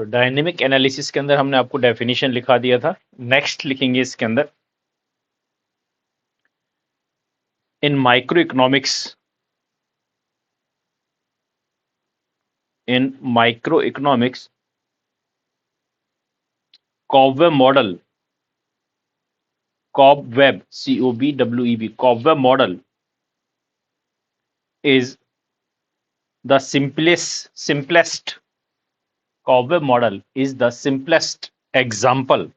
तो dynamic analysis के अंदर हमने आपको डेफिनेशन लिखा दिया था। नेक्स्ट लिखेंगे इसके अंदर, in microeconomics, cobweb model, cobweb, cobweb, cobweb model is the simplest cobweb model is the simplest example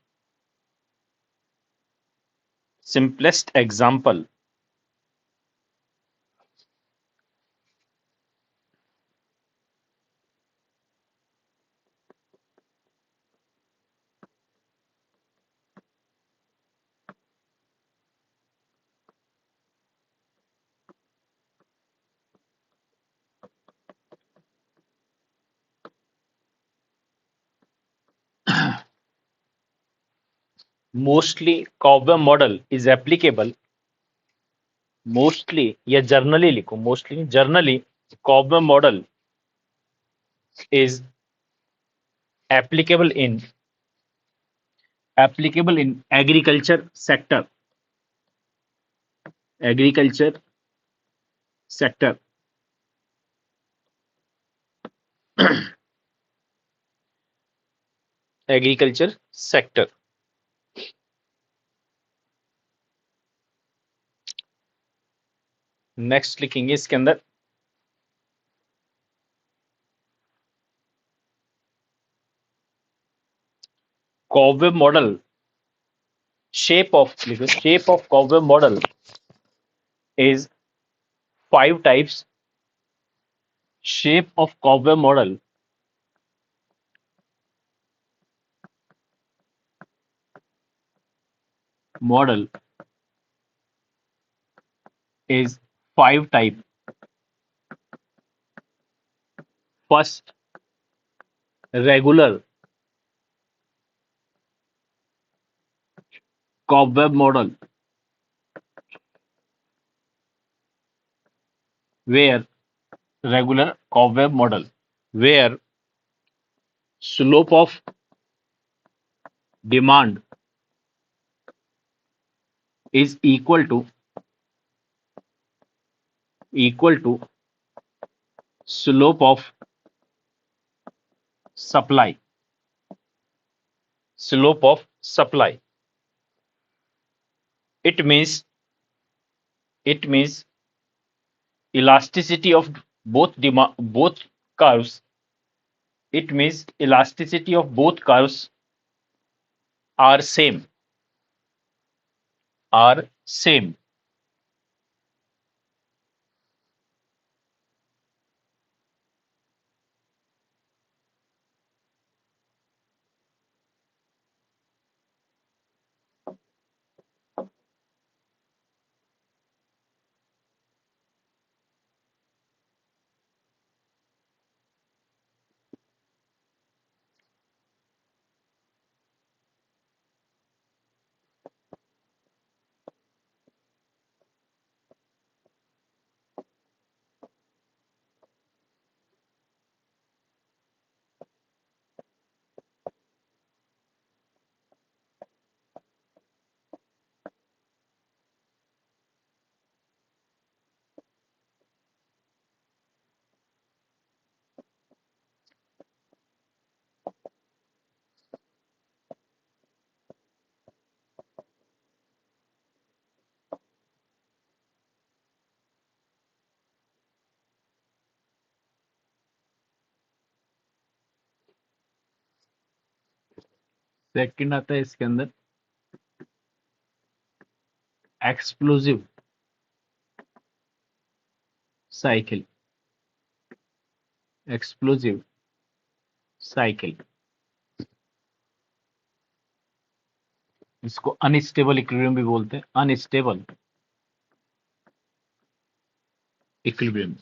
mostly cobweb model is applicable, mostly या generally लिखो, mostly generally cobweb model is applicable in agriculture sector, agriculture sector agriculture sector। Next लिखेंगे इसके अंदर, cobweb model shape of cobweb model is 5 types। shape of cobweb model is 5 type। first, regular cobweb model where where slope of demand is equal to slope of supply, it means elasticity of both curves, are same। Second आता है इसके अंदर explosive cycle, इसको unstable equilibrium भी बोलते हैं, unstable equilibrium.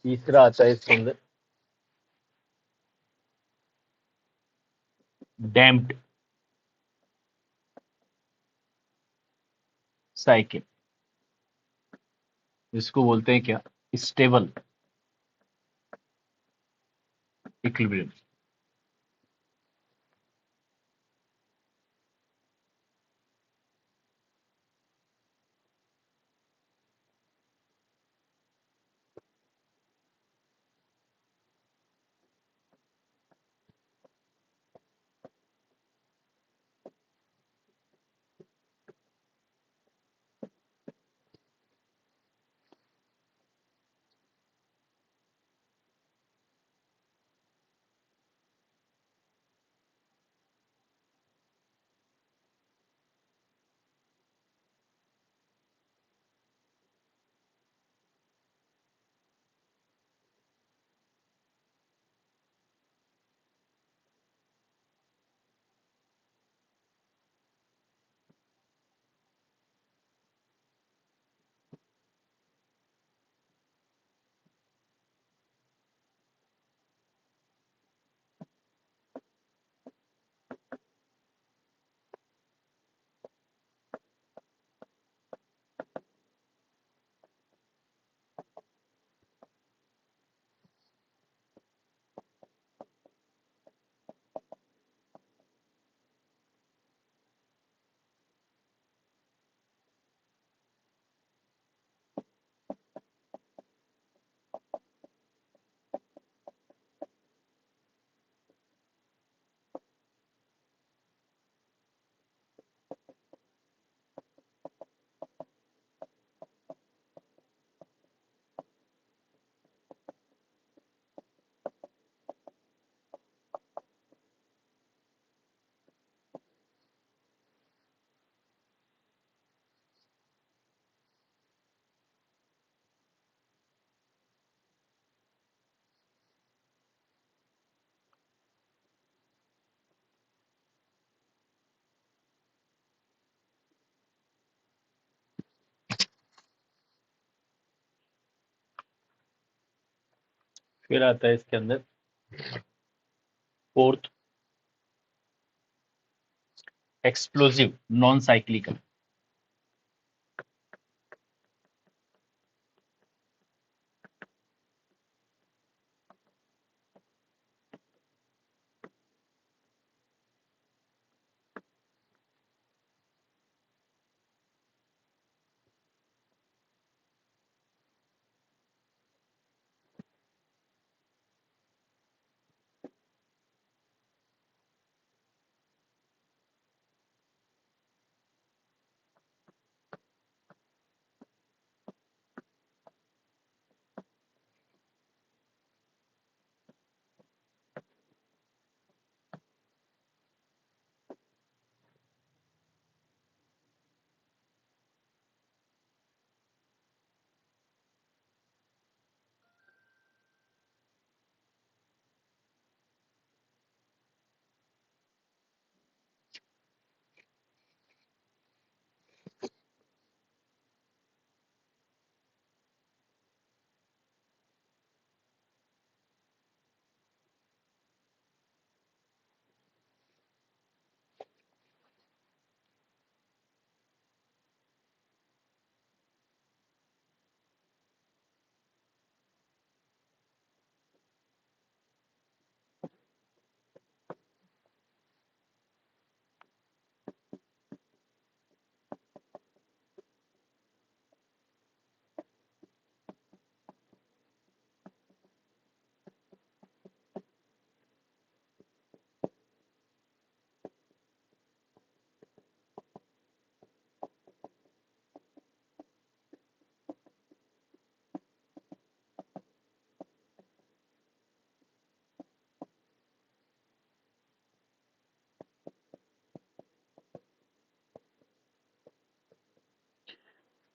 तीसरा आता है इसके अंदर डैम्प्ड साइकिल, जिसको बोलते हैं क्या, स्टेबल इक्विलिब्रियम। फिर आता है इसके अंदर fourth, explosive non cyclical.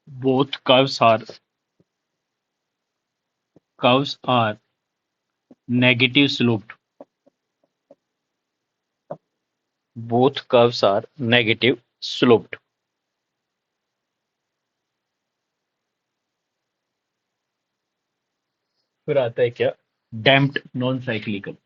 Both curves are negative sloped. Both curves are negative sloped. फिर आता है क्या, डैम्प्ड नॉन साइक्लिकल।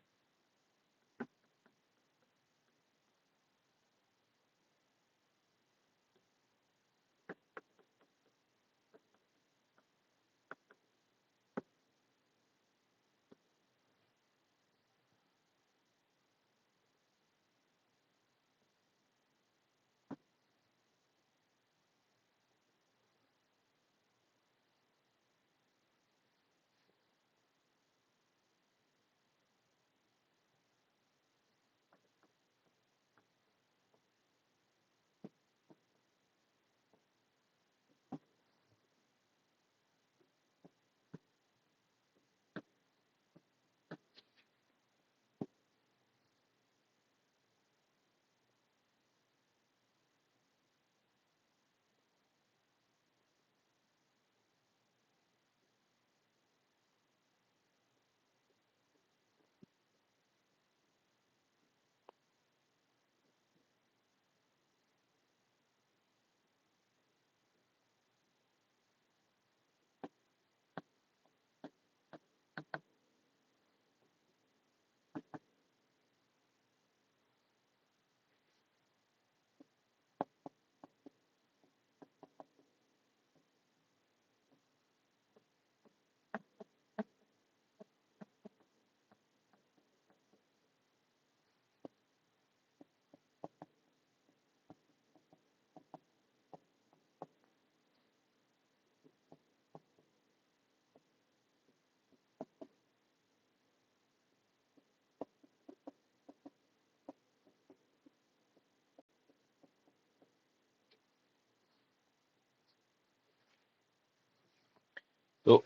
तो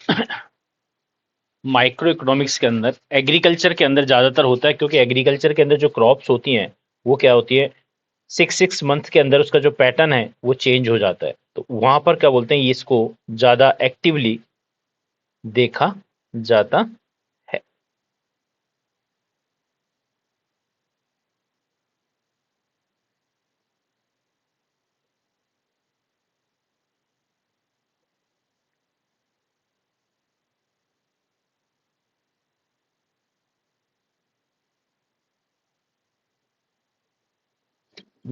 माइक्रो इकोनॉमिक्स के अंदर एग्रीकल्चर के अंदर ज्यादातर होता है, क्योंकि एग्रीकल्चर के अंदर जो क्रॉप्स होती हैं वो क्या होती है, 6 मंथ के अंदर उसका जो पैटर्न है वो चेंज हो जाता है। तो वहां पर क्या बोलते हैं, ये इसको ज्यादा एक्टिवली देखा जाता है।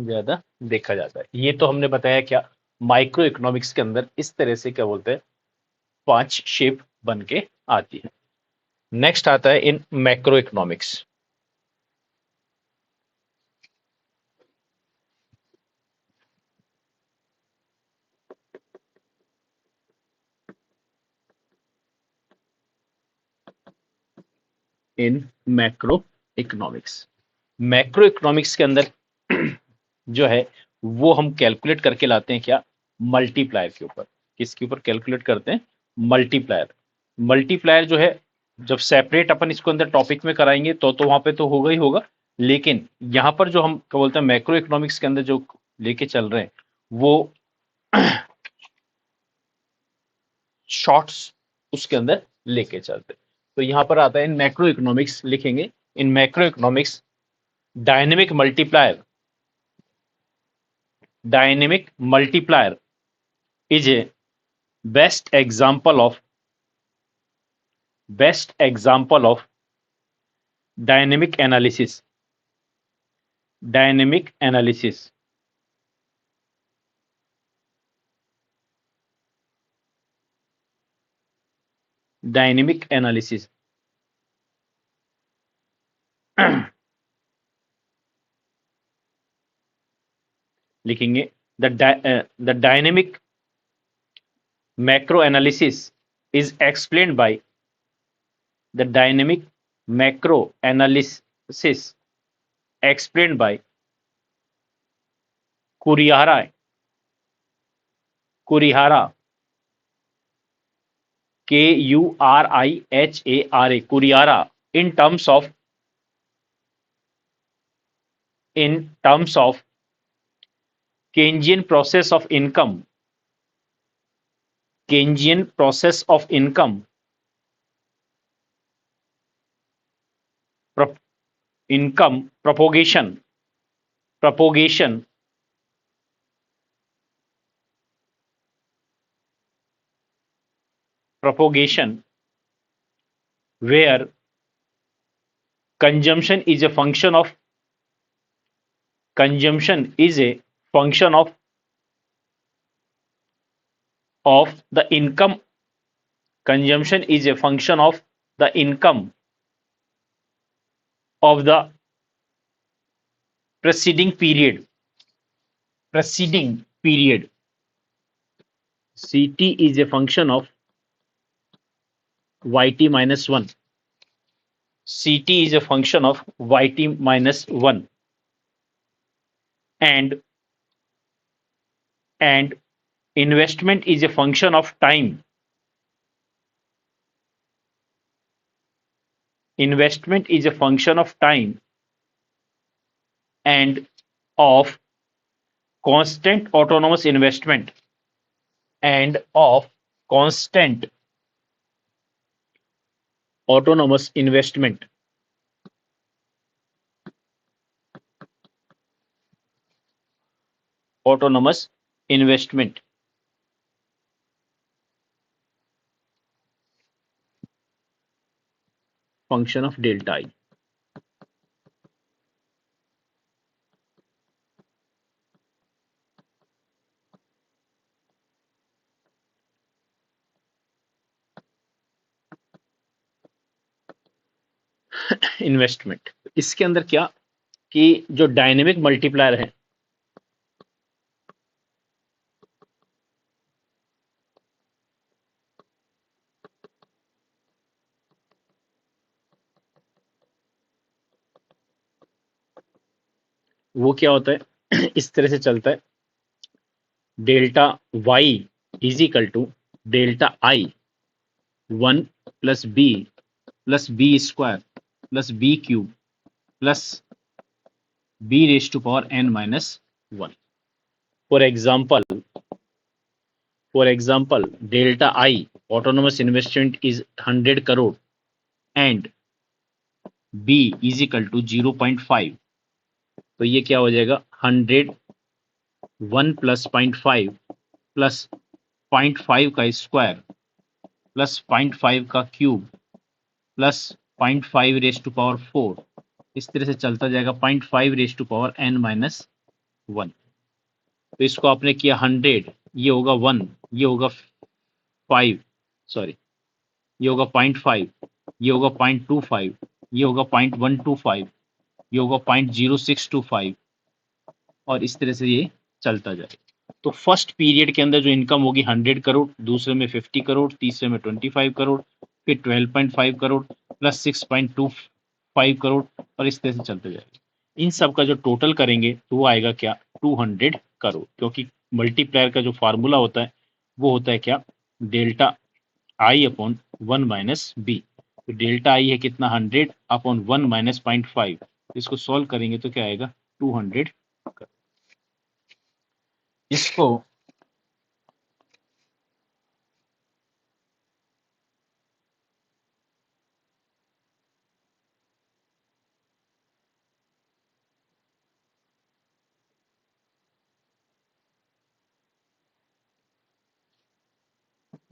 ज्यादा देखा जाता है। ये तो हमने बताया क्या, माइक्रो इकोनॉमिक्स के अंदर इस तरह से क्या बोलते हैं, 5 शेप बन के आती है। नेक्स्ट आता है इन मैक्रो इकोनॉमिक्स। इन मैक्रो इकोनॉमिक्स, मैक्रो इकोनॉमिक्स के अंदर जो है वो हम कैलकुलेट करके लाते हैं क्या, मल्टीप्लायर के ऊपर। किसके ऊपर कैलकुलेट करते हैं, मल्टीप्लायर। मल्टीप्लायर जो है, जब सेपरेट अपन इसको अंदर टॉपिक में कराएंगे तो वहां पे तो होगा ही होगा, लेकिन यहां पर जो हम क्या बोलते हैं मैक्रो इकोनॉमिक्स के अंदर जो लेके चल रहे हैं वो शॉर्ट्स उसके अंदर लेके चलते हैं। तो यहां पर आता है इन मैक्रो इकोनॉमिक्स लिखेंगे, इन macro economics dynamic multiplier, dynamic multiplier is a best example of best example of dynamic analysis, dynamic analysis, dynamic analysis। लिखेंगे the dynamic macro analysis is explained by the dynamic macro analysis explained by Kurihara, Kurihara, Kurihara, Kurihara, in terms of Keynesian process of income, Keynesian process of income, pro- income propagation, propagation, propagation where consumption is a function of consumption is a function of the income. Consumption is a function of the income of the preceding period. Preceding period. Ct is a function of yt minus 1. Ct is a function of yt minus 1, and and investment is a function of time. Investment is a function of time and of constant autonomous investment and of constant autonomous investment. Autonomous investment. Function of delta I. Investment इसके अंदर क्या कि जो dynamic multiplier है वो क्या होता है इस तरह से चलता है delta Y is equal to delta I 1 plus B square plus B cube plus B raise to power N minus 1. For example, delta I autonomous investment is 100 crore and B is equal to 0.5. तो ये क्या हो जाएगा 100 1 plus 0.5 plus 0.5 का square plus 0.5 का cube plus 0.5 raise to power 4. इस तरह से चलता जाएगा 0.5 raise to power n minus 1. तो इसको आपने किया 100, ये होगा 1, ये होगा 5, सॉरी ये होगा 0.5, ये होगा 0.25, ये होगा 0.125, ये होगा 0.0625 और इस तरह से ये चलता जाए. तो फर्स्ट पीरियड के अंदर जो इनकम होगी 100 करोड़, दूसरे में 50 करोड़, तीसरे में 25 करोड़, फिर 12.5 करोड़ प्लस 6.25 करोड़ और इस तरह से चलते जाएगा. इन सब का जो टोटल करेंगे तो वो आएगा क्या 200 करोड़, क्योंकि मल्टीप्लायर का जो फार्मूला होता है वो होता है क्या delta I upon 1 minus B. तो डेल्टा आई है कितना 100 अपॉन 1 माइनस 0.5. इसको सॉल्व करेंगे तो क्या आएगा 200. इसको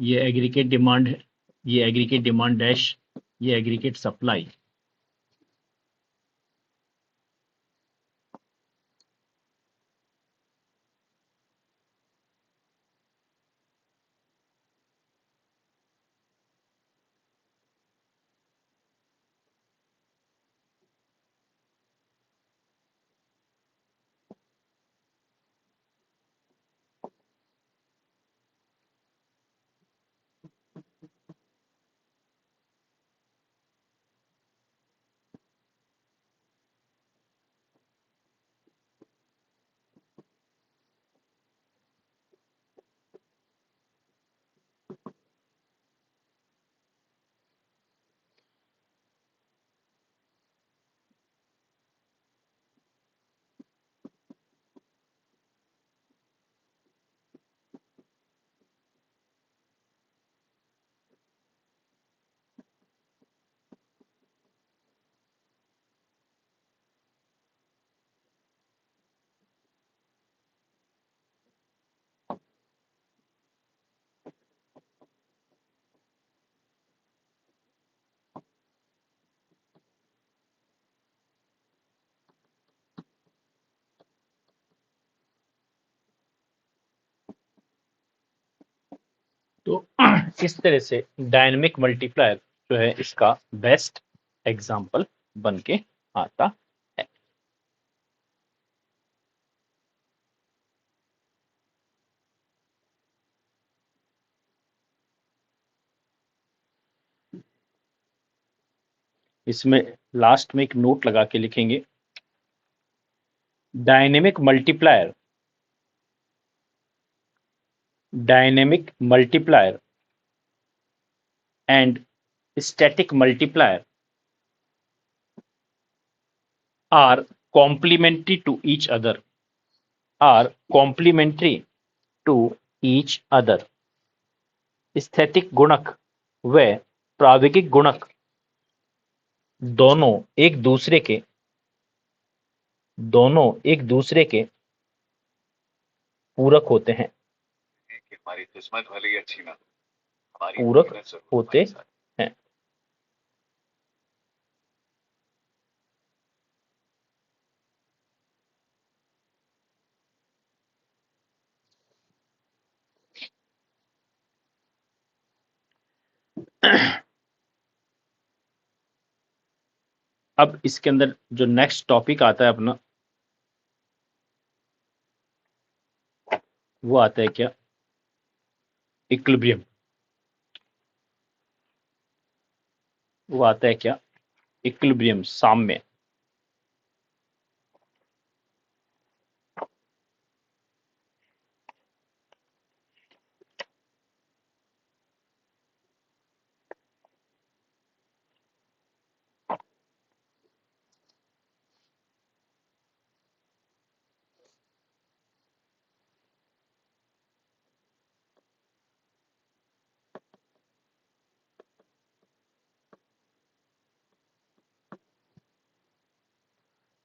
ये एग्रीगेट डिमांड है, ये एग्रीगेट डिमांड डैश, ये एग्रीगेट सप्लाई. तो इस तरह से डायनेमिक मल्टीप्लायर जो है इसका बेस्ट एग्जाम्पल बन के आता है। इसमें लास्ट में एक नोट लगा के लिखेंगे, dynamic multiplier and static multiplier are complementary to each other. स्थैतिक गुणक व प्राविगिक गुणक दोनों एक दूसरे के पूरक होते हैं। हमारी किस्मत भली अच्छी ना, पूरक होते हैं। अब इसके अंदर जो नेक्स्ट टॉपिक आता है अपना, वो आता है क्या, इक्विलिब्रियम। वो आता है क्या, इक्विलिब्रियम, साम्य।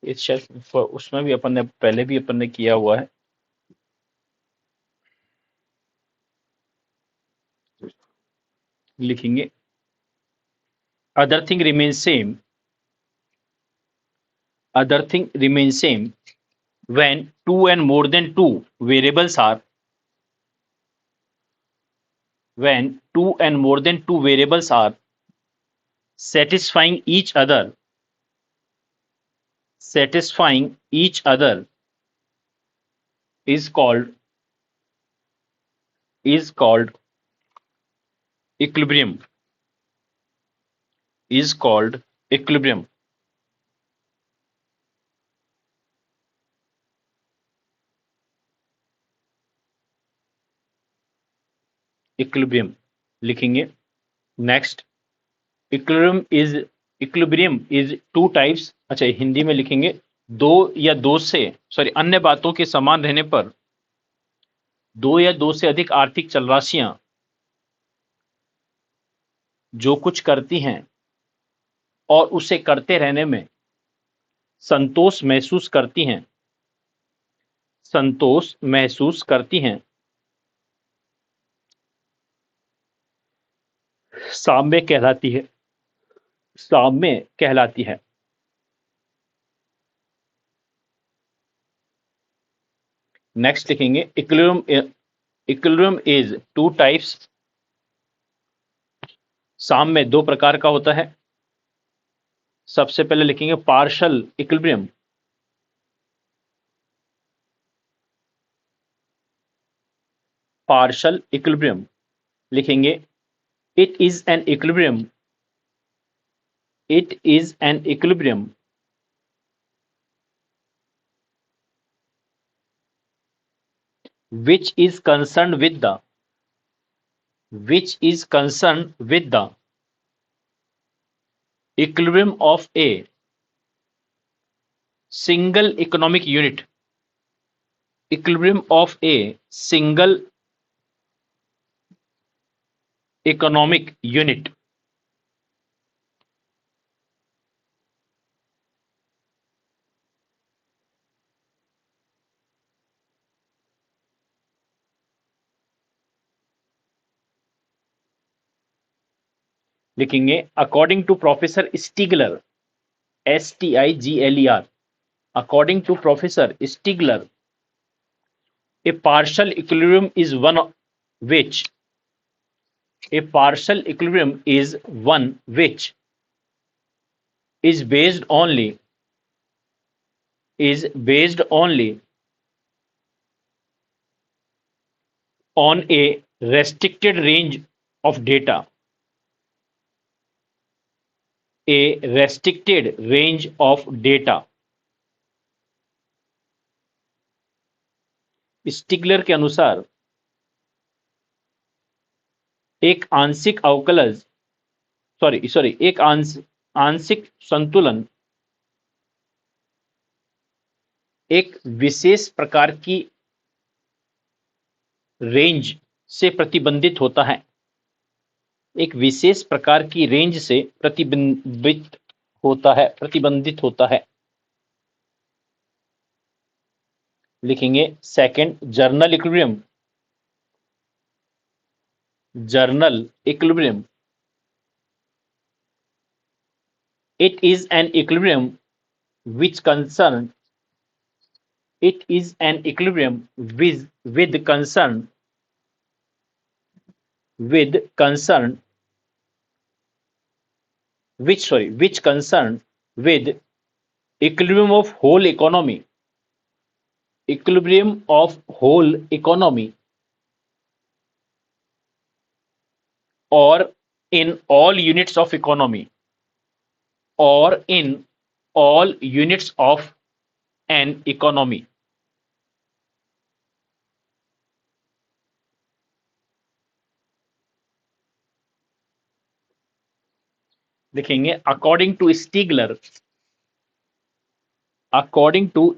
इस शायद उसमें भी अपन ने पहले भी अपन ने किया हुआ है। लिखेंगे other thing remains same when two and more than two variables are satisfying each other is called equilibrium. Equilibrium लिखेंगे। Next, equilibrium is two types. अच्छा, हिंदी में लिखेंगे, दो या दो से अन्य बातों के समान रहने पर दो या दो से अधिक आर्थिक चल राशियां जो कुछ करती हैं और उसे करते रहने में संतोष महसूस करती हैं साम्य कहलाती है। नेक्स्ट लिखेंगे, इक्विलिब्रियम इज टू टाइप्स। साम्य दो प्रकार का होता है। सबसे पहले लिखेंगे पार्शियल इक्विलिब्रियम। लिखेंगे, it is an equilibrium which is concerned with the equilibrium of a single economic unit. लिखेंगे, according to professor Stigler, STIGLER, according to Professor Stigler, a partial equilibrium is one which A partial equilibrium is one which is based only on a restricted range of data. A restricted range of data. स्टिगलर के अनुसार एक आंशिक अवकलज एक आंशिक संतुलन एक विशेष प्रकार की रेंज से प्रतिबंधित होता है। एक विशेष प्रकार की रेंज से प्रतिबंधित होता है। लिखेंगे second, journal equilibrium. It is an equilibrium which concern with concern with equilibrium of whole economy or in all units of economy or in all units of an economy. लिखेंगे according to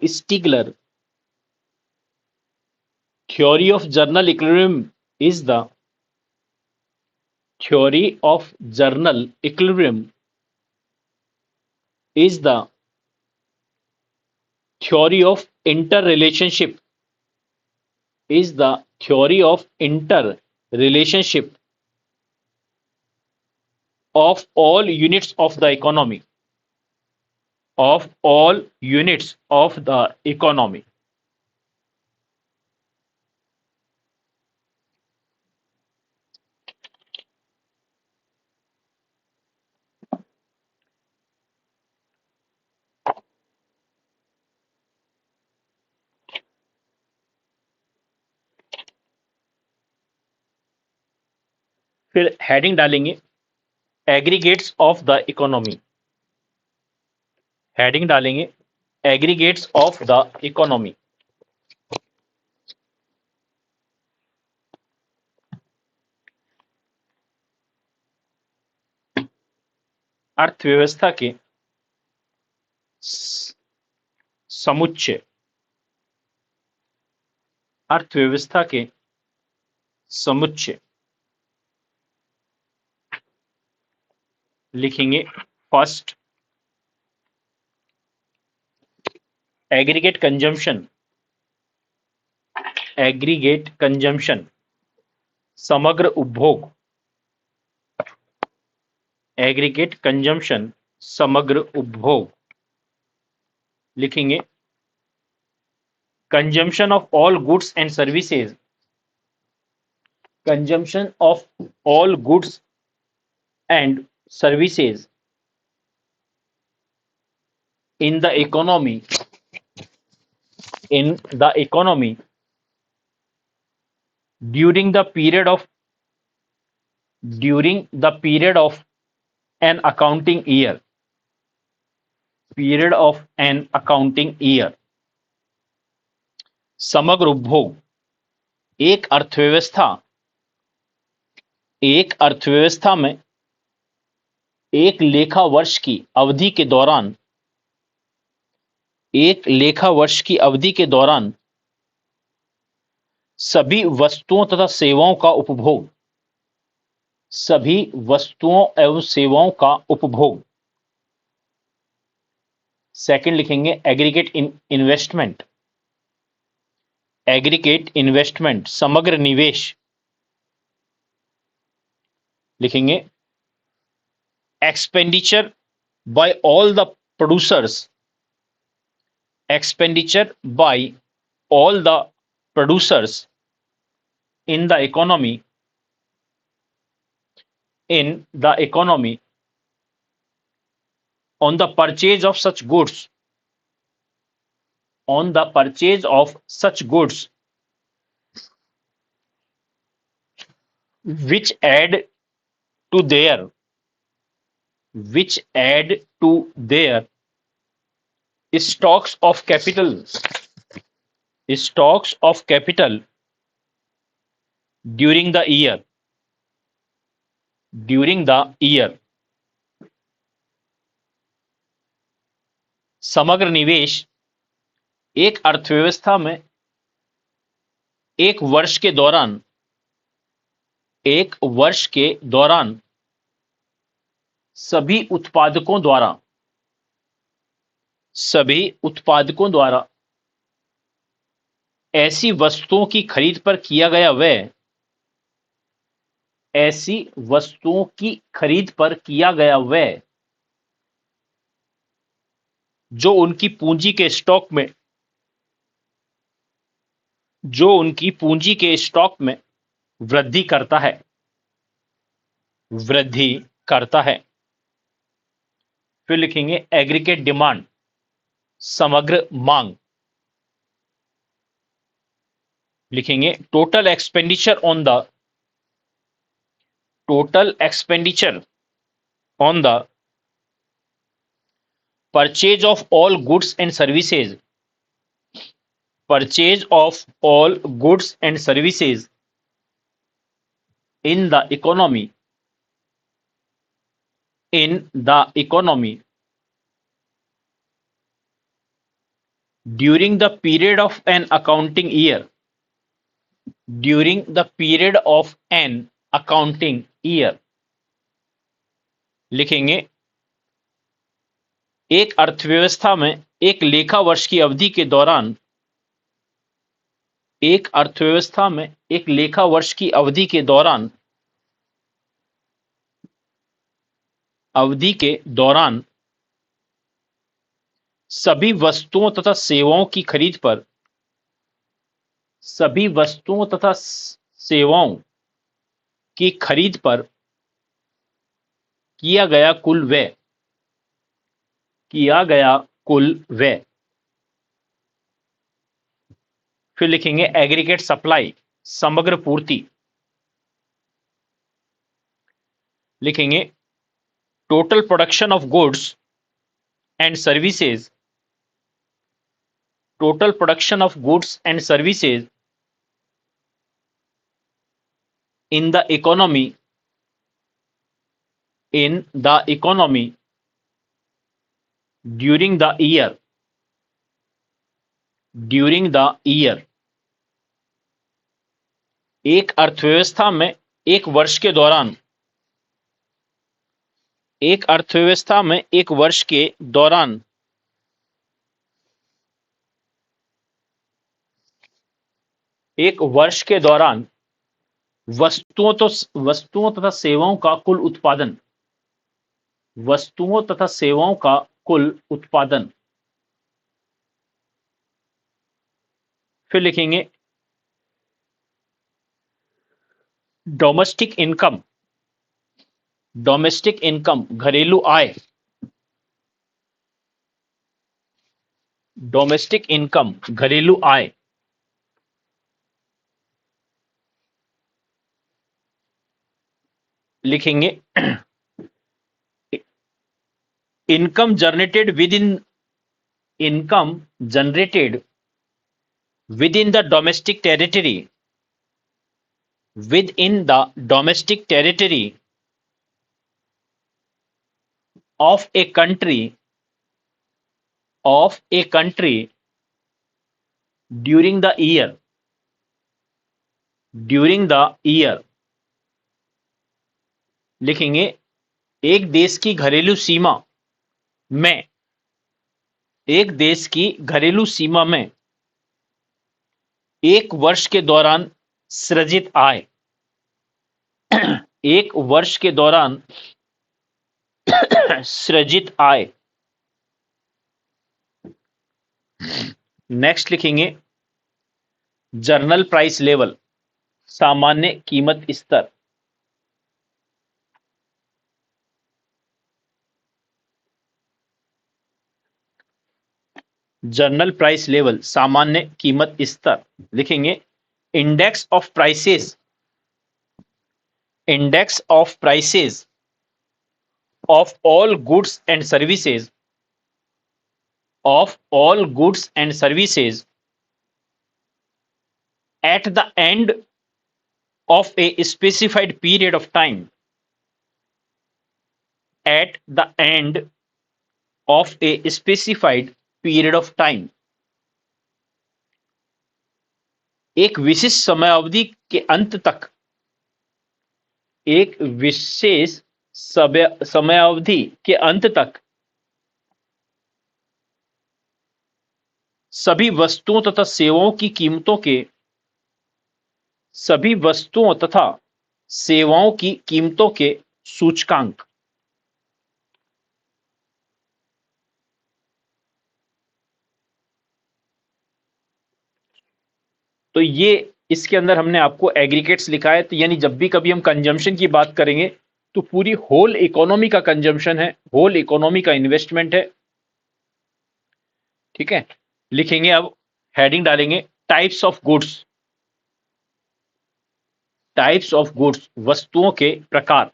Stigler, theory of journal equilibrium is the theory of journal equilibrium is the theory of interrelationship of all units of the economy फिर heading डालेंगे aggregates of the economy. Heading डालेंगे aggregates of the economy. अर्थव्यवस्था के समुच्चय। अर्थव्यवस्था के समुच्चय लिखेंगे फर्स्ट, एग्रीगेट कंजम्पशन समग्र उपभोग। एग्रीगेट कंजम्पशन समग्र उपभोग। लिखेंगे consumption of all goods and services. Consumption of all goods and services in the economy during the period of an accounting year. समग्र उपभोग एक अर्थव्यवस्था में एक लेखा वर्ष की अवधि के दौरान सभी वस्तुओं तथा सेवाओं एवं सेवाओं का उपभोग। सेकंड लिखेंगे एग्रीगेट इन्वेस्टमेंट समग्र निवेश। लिखेंगे expenditure bye all the producers in the economy in the economy on the purchase of such goods, on the purchase of such goods which add to their, which add to their stocks of capital, stocks of capital during the year, during the year. समग्र निवेश एक अर्थव्यवस्था में एक वर्ष के दौरान, एक वर्ष के दौरान सभी उत्पादकों द्वारा, सभी उत्पादकों द्वारा ऐसी वस्तुओं की खरीद पर किया गया व्यय, ऐसी वस्तुओं की खरीद पर किया गया व्यय जो उनकी पूंजी के स्टॉक में, जो उनकी पूंजी के स्टॉक में वृद्धि करता है, वृद्धि करता है। फिर लिखेंगे एग्रीगेट डिमांड, समग्र मांग। लिखेंगे total expenditure on the, total expenditure on the purchase of all goods and services, purchase of all goods and services in the economy, in the economy during the period of an accounting year, during the period of an accounting year। लिखेंगे एक अर्थव्यवस्था में एक लेखा वर्ष की अवधि के दौरान, एक अर्थव्यवस्था में एक लेखा वर्ष की अवधि के दौरान, अवधि के दौरान सभी वस्तुओं तथा सेवाओं की खरीद पर, सभी वस्तुओं तथा सेवाओं की खरीद पर किया गया कुल व्यय, किया गया कुल व्यय। फिर लिखेंगे एग्रीगेट सप्लाई, समग्र पूर्ति। लिखेंगे total production of goods and services, total production of goods and services in the economy, in the economy during the year, during the year। एक अर्थव्यवस्था में एक वर्ष के दौरान, एक अर्थव्यवस्था में एक वर्ष के दौरान एक वर्ष के दौरान वस्तुओं तथा सेवाओं का कुल उत्पादन, वस्तुओं तथा सेवाओं का कुल उत्पादन। फिर लिखेंगे डोमेस्टिक इनकम, डोमेस्टिक इनकम घरेलू आय, डोमेस्टिक इनकम घरेलू आय। लिखेंगे income generated within, income generated within the domestic territory, within the domestic territory of a country, of a country during the year, during the year। लिखेंगे एक देश की घरेलू सीमा में, एक देश की घरेलू सीमा में एक वर्ष के दौरान सृजित आय, एक वर्ष के दौरान सृजित आय। नेक्स्ट लिखेंगे जर्नल प्राइस लेवल, सामान्य कीमत स्तर। जनरल प्राइस लेवल, सामान्य कीमत स्तर। लिखेंगे index of prices, index of prices of all goods and services, of all goods and services at the end of a specified period of time, at the end of a specified period of time, एक विशिष्ट समयावधि के अंत तक, एक विशेष समयावधि के अंत तक सभी वस्तुओं तथा सेवाओं की कीमतों के, सभी वस्तुओं तथा सेवाओं की कीमतों के सूचकांक। तो ये इसके अंदर हमने आपको एग्रीगेट्स लिखा है। तो यानी जब भी कभी हम कंजम्पशन की बात करेंगे तो पूरी होल इकोनॉमी का कंजम्पशन है, होल इकोनॉमी का इन्वेस्टमेंट है। ठीक है, लिखेंगे अब हेडिंग डालेंगे types of goods, types of goods, वस्तुओं के प्रकार।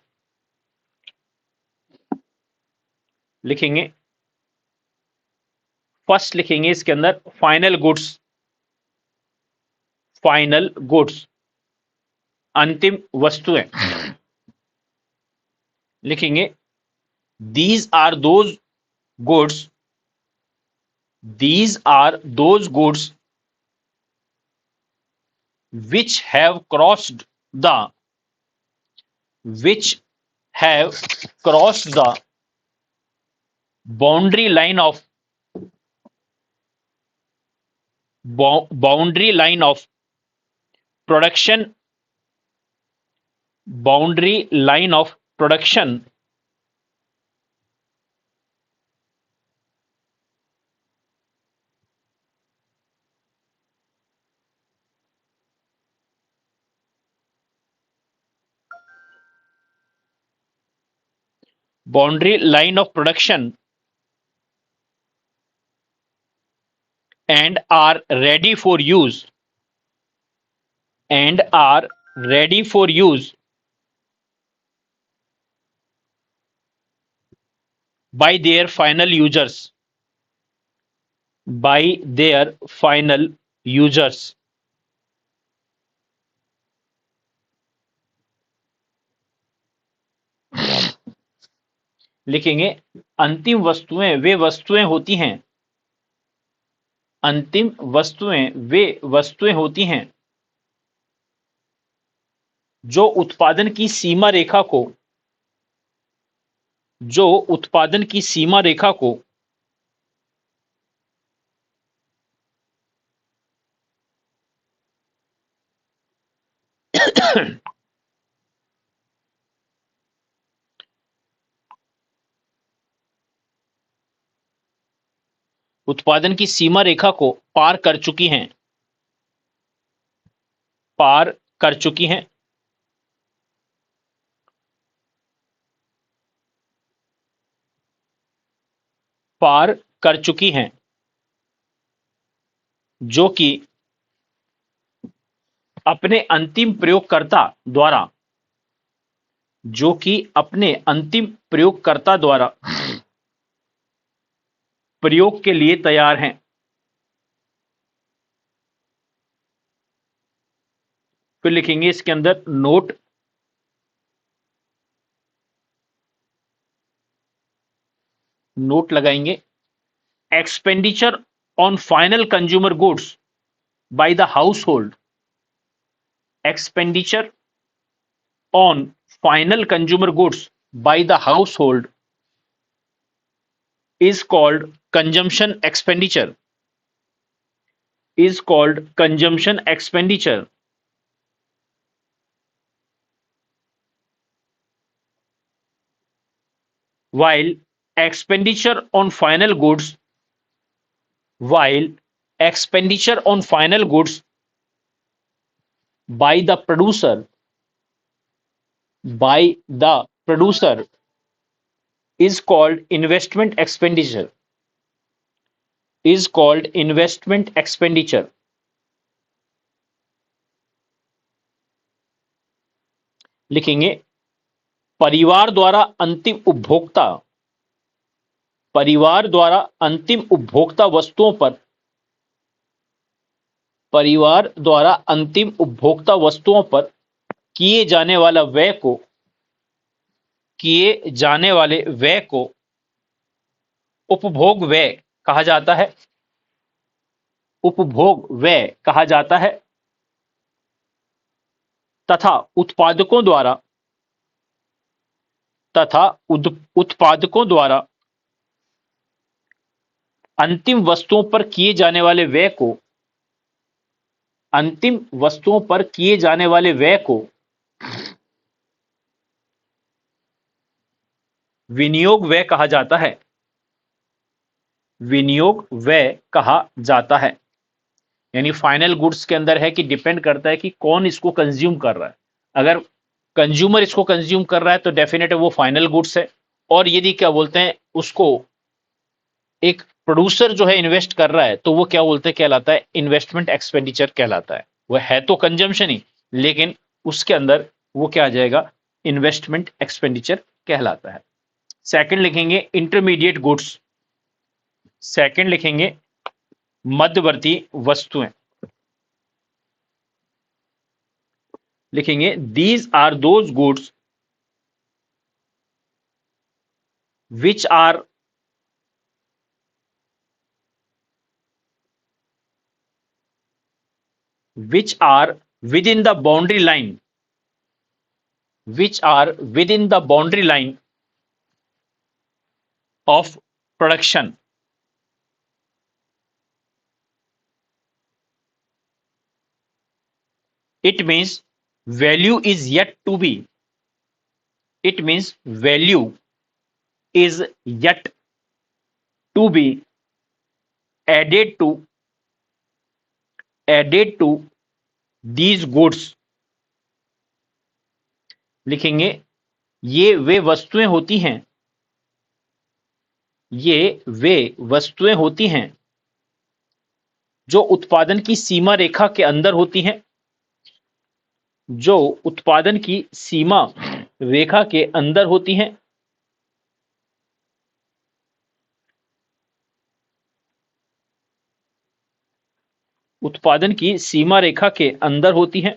लिखेंगे फर्स्ट, लिखेंगे इसके अंदर फाइनल गुड्स, फाइनल गुड्स, अंतिम वस्तुएं। लिखेंगे these are those goods, these are those goods which have crossed the, which have crossed the boundary line of, boundary line of production, boundary line of production boundary line of production and are ready for use, and are ready for use by their final users, by their final users। लिखेंगे अंतिम वस्तुएं वे वस्तुएं होती हैं, अंतिम वस्तुएं वे वस्तुएं होती हैं जो उत्पादन की सीमा रेखा को, जो उत्पादन की सीमा रेखा को उत्पादन की सीमा रेखा को पार कर चुकी हैं, पार कर चुकी हैं। पार कर चुकी हैं, जो कि अपने अंतिम प्रयोगकर्ता द्वारा, जो कि अपने अंतिम प्रयोगकर्ता द्वारा प्रयोग के लिए तैयार हैं। फिर लिखेंगे इसके अंदर नोट, नोट लगाएंगे expenditure on final consumer goods by the household, expenditure on final consumer goods by the household is called consumption expenditure, is called consumption expenditure। while expenditure on final goods, while expenditure on final goods by the producer, by the producer is called investment expenditure, is called investment expenditure. लिखेंगे परिवार द्वारा अंतिम उपभोक्ता, परिवार द्वारा अंतिम उपभोक्ता वस्तुओं पर, परिवार द्वारा अंतिम उपभोक्ता वस्तुओं पर किए जाने वाला व्यय को, किए जाने वाले व्यय को उपभोग व्यय कहा जाता है, उपभोग व्यय कहा जाता है। तथा उत्पादकों द्वारा, तथा उत्पादकों द्वारा अंतिम वस्तुओं पर किए जाने वाले व्यय को, अंतिम वस्तुओं पर किए जाने वाले व्यय को विनियोग व्यय कहा जाता है, विनियोग व्यय कहा जाता है। यानी फाइनल गुड्स के अंदर है कि डिपेंड करता है कि कौन इसको कंज्यूम कर रहा है। अगर कंज्यूमर इसको कंज्यूम कर रहा है तो डेफिनेट वो फाइनल गुड्स है, और यदि क्या बोलते हैं उसको एक प्रोड्यूसर जो है इन्वेस्ट कर रहा है तो वो क्या बोलते हैं, कहलाता है इन्वेस्टमेंट एक्सपेंडिचर कहलाता है। वह है तो कंजम्पशन ही, लेकिन उसके अंदर वो क्या आ जाएगा, इन्वेस्टमेंट एक्सपेंडिचर कहलाता है। सेकंड लिखेंगे इंटरमीडिएट गुड्स, सेकंड लिखेंगे मध्यवर्ती वस्तुएं। लिखेंगे these are those goods which are within the boundary line, which are within the boundary line of production। It means value is yet to be, it means value is yet to be added to these goods। लिखेंगे ये वे वस्तुएं होती हैं, ये वे वस्तुएं होती हैं जो उत्पादन की सीमा रेखा के अंदर होती हैं, जो उत्पादन की सीमा रेखा के अंदर होती हैं। उत्पादन की सीमा रेखा के अंदर होती हैं,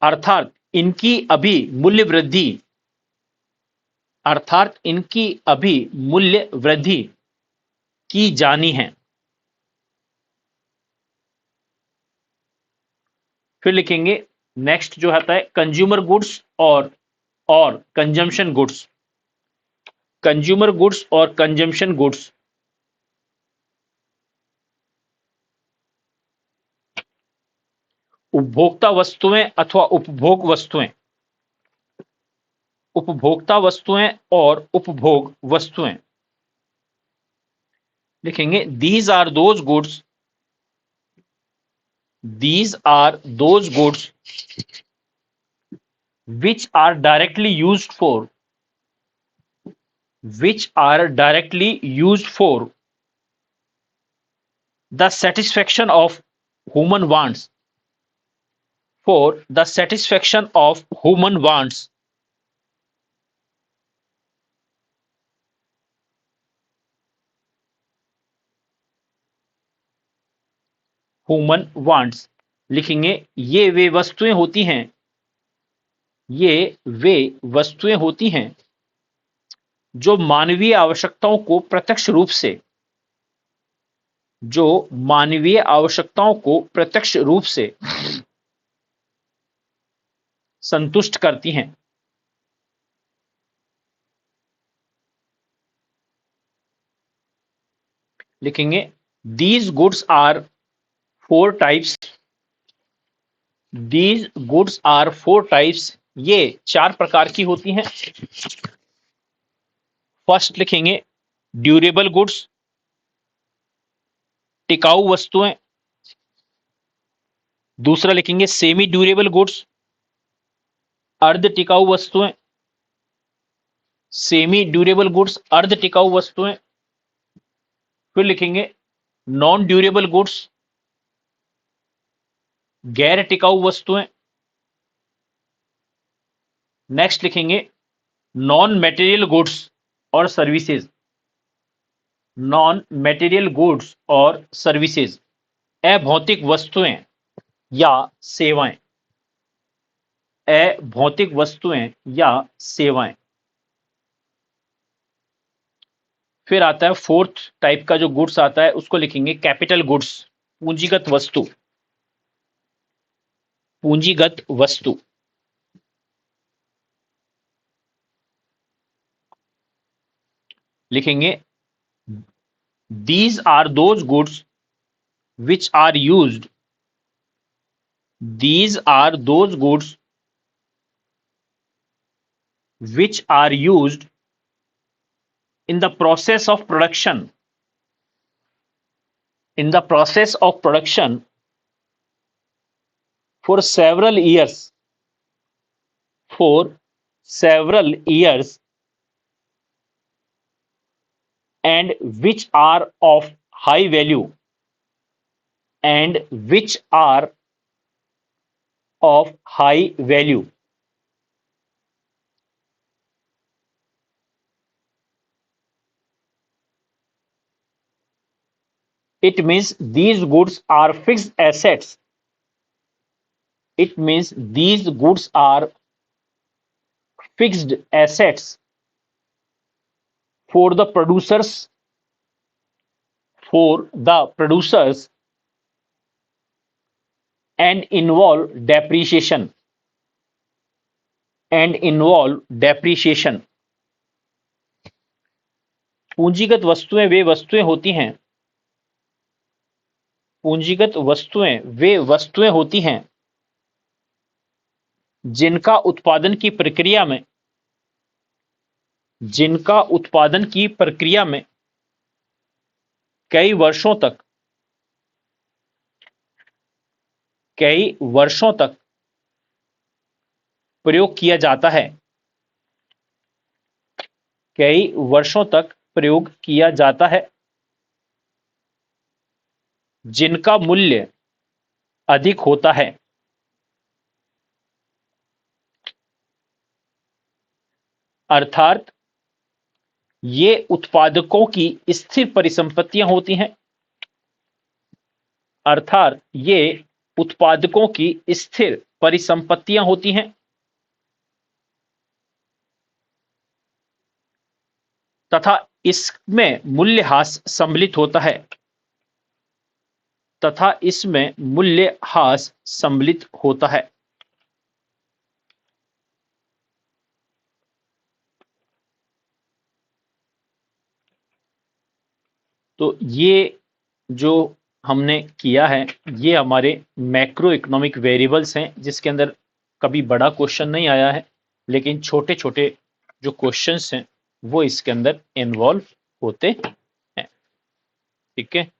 अर्थात इनकी अभी मूल्य वृद्धि, अर्थात इनकी अभी मूल्य वृद्धि की जानी है। फिर लिखेंगे नेक्स्ट जो आता है कंज्यूमर गुड्स और कंजम्पशन गुड्स, कंज्यूमर गुड्स और कंजम्पशन गुड्स। उपभोक्ता वस्तुएं अथवा उपभोग वस्तुएं, उपभोक्ता वस्तुएं और उपभोग वस्तुएं। लिखेंगे these are those goods, these are those goods which are directly used for, which are directly used for the satisfaction of human wants, for the satisfaction of human wants। human wants। लिखेंगे ये वे वस्तुएं होती हैं, ये वे वस्तुएं होती हैं जो मानवीय आवश्यकताओं को प्रत्यक्ष रूप से, जो मानवीय आवश्यकताओं को प्रत्यक्ष रूप से संतुष्ट करती हैं। लिखेंगे these goods are four types, these goods are four types। ये चार प्रकार की होती हैं। फर्स्ट लिखेंगे ड्यूरेबल गुड्स, टिकाऊ वस्तुएं। दूसरा लिखेंगे सेमी ड्यूरेबल गुड्स, अर्ध टिकाऊ वस्तुएं। सेमी ड्यूरेबल गुड्स अर्ध टिकाऊ वस्तुएं, फिर लिखेंगे नॉन ड्यूरेबल गुड्स गैर टिकाऊ वस्तुएं, नेक्स्ट लिखेंगे नॉन मटेरियल गुड्स और सर्विसेज, नॉन मटेरियल गुड्स और सर्विसेज अभौतिक वस्तुएं या सेवाएं, अभौतिक वस्तुएं या सेवाएं। फिर आता है फोर्थ टाइप का जो गुड्स आता है उसको लिखेंगे कैपिटल गुड्स, पूंजीगत वस्तु, पूंजीगत वस्तु। लिखेंगे these are those goods which are used, these are those goods which are used in the process of production, in the process of production for several years, for several years, and which are of high value, and which are of high value. It means these goods are fixed assets. It means these goods are fixed assets for the producers, for the producers, and involve depreciation, and involve depreciation. पूंजीगत वस्तुएं वे वस्तुएं होती हैं, पूंजीगत वस्तुएं वे वस्तुएं होती हैं जिनका उत्पादन की प्रक्रिया में, जिनका उत्पादन की प्रक्रिया में कई वर्षों तक, कई वर्षों तक प्रयोग किया जाता है, कई वर्षों तक प्रयोग किया जाता है, जिनका मूल्य अधिक होता है, अर्थात ये उत्पादकों की स्थिर परिसंपत्तियां होती हैं, अर्थात ये उत्पादकों की स्थिर परिसंपत्तियां होती हैं तथा इसमें मूल्यह्रास सम्मिलित होता है, तथा इसमें मूल्यह्रास सम्मिलित होता है। तो ये जो हमने किया है ये हमारे मैक्रो इकोनॉमिक वेरिएबल्स हैं जिसके अंदर कभी बड़ा क्वेश्चन नहीं आया है, लेकिन छोटे छोटे जो क्वेश्चंस हैं वो इसके अंदर इन्वॉल्व होते हैं। ठीक है।